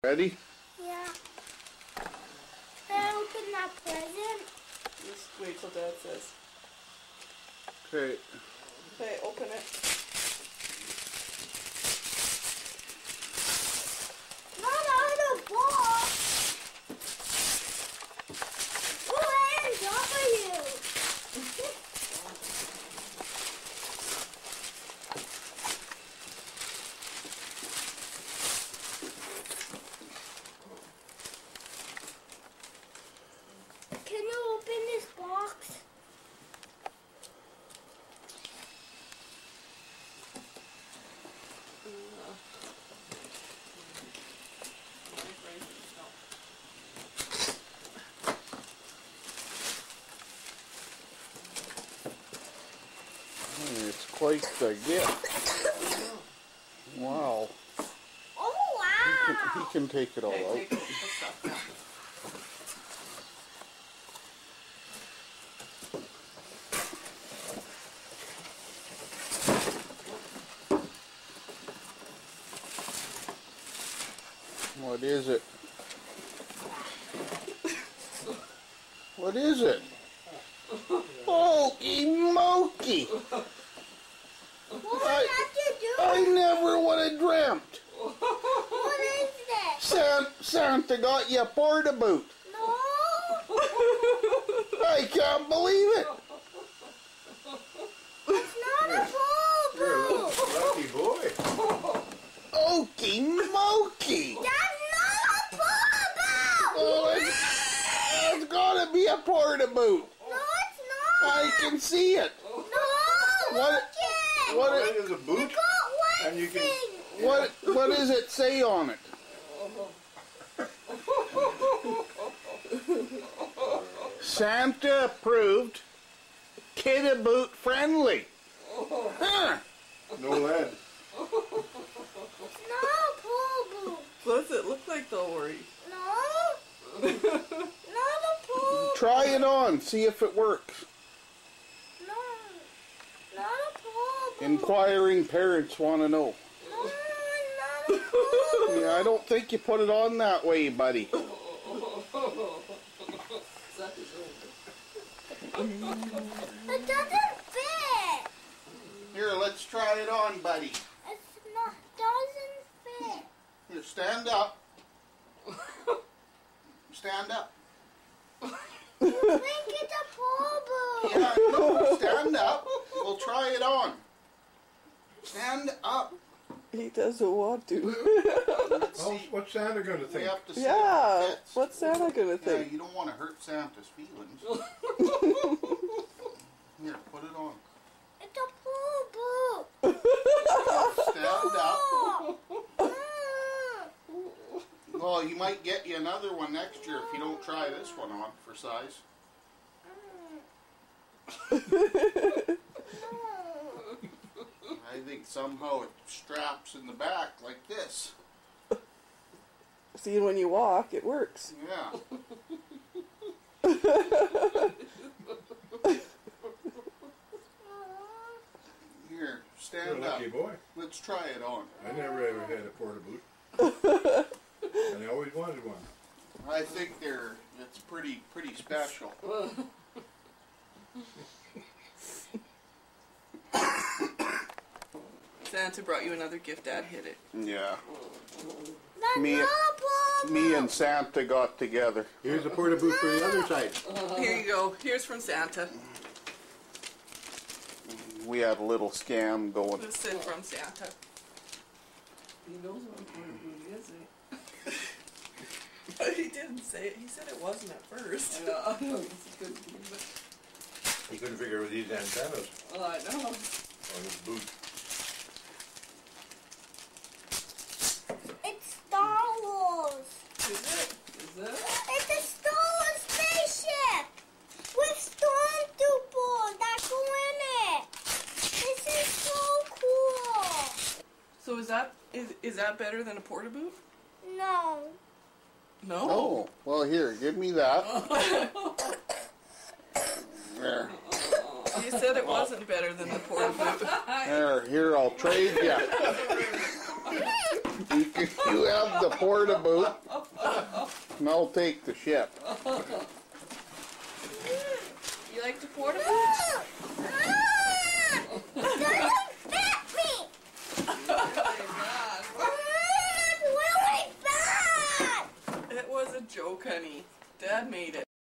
Ready? Yeah. Can I open that present? Just wait till Dad says. Okay. Okay, open it. Not out of the box. Who hands over you? Can you open this box? It's quite the gift. Wow. Oh wow! He can take it all Okay, out. take the stuff now. What is it? What is it? Hokey mokey! What would that to do? I never would have dreamt. What is this? Santa got you a porta boot. No! I can't believe it. It's not a ball boot! Lucky boy. Hokey mokey! That's not a ball boot! Oh, it's gotta be a porta boot. No, it's not! I can see it. No! What- Look it! What It is a boot. It got one And you can- thing! what does it say on it? Santa approved, kid boot friendly. Huh. No lead. It's not a ball boot! What does it look like though, Ori? No! Not a ball Try it on, see if it works. No! Not a ball boot! Inquiring parents want to know. No, not a ball boot! Yeah, I don't think you put it on that way, buddy. It doesn't fit! Here, let's try it on, buddy. It's not, doesn't fit! Here, stand up. Stand up. You think it's a ball boot! Yeah, no, stand up. We'll try it on. Stand up. He doesn't want to. Let's Oh, see. what's Santa going to We think? have to see Yeah, if it fits. what's Santa gonna Yeah, think? you don't want to hurt Santa's feelings. Here, put it on. It's a ball boot! Stand up. Oh. Well, you might get you another one next year if you don't try this one on for size. I think somehow it straps in the back like this. See, when you walk, it works. Yeah. Here, You're stand a up. lucky boy. Let's try it on. I never ever had a porta boot. And I always wanted one. I think it's pretty special. Santa brought you another gift. Dad hid it. Yeah. That's Me- not a ball Me boot! and Santa got together. Here's a porta boot for the other side. Here you go. Here's from Santa. We had a little scam going. This is from Santa. He knows what a porta boot is, eh? But he didn't say it. He said it wasn't at first. Yeah, it's a good boot. He couldn't figure out these antennas Oh, I know. on his boot. It's Star Wars! Is it? Is that? It's a Star Wars spaceship! With stormtroopers that go in it! This is so cool! So is that better than a porta boot? No. No. Oh, well, here, give me that. There. You said it wasn't better than the porta boot. Here, I'll trade you. You have the porta boot, and I'll take the ship. You like the porta boot? Doesn't fit me. It's really bad. It was a joke, honey. Dad made it.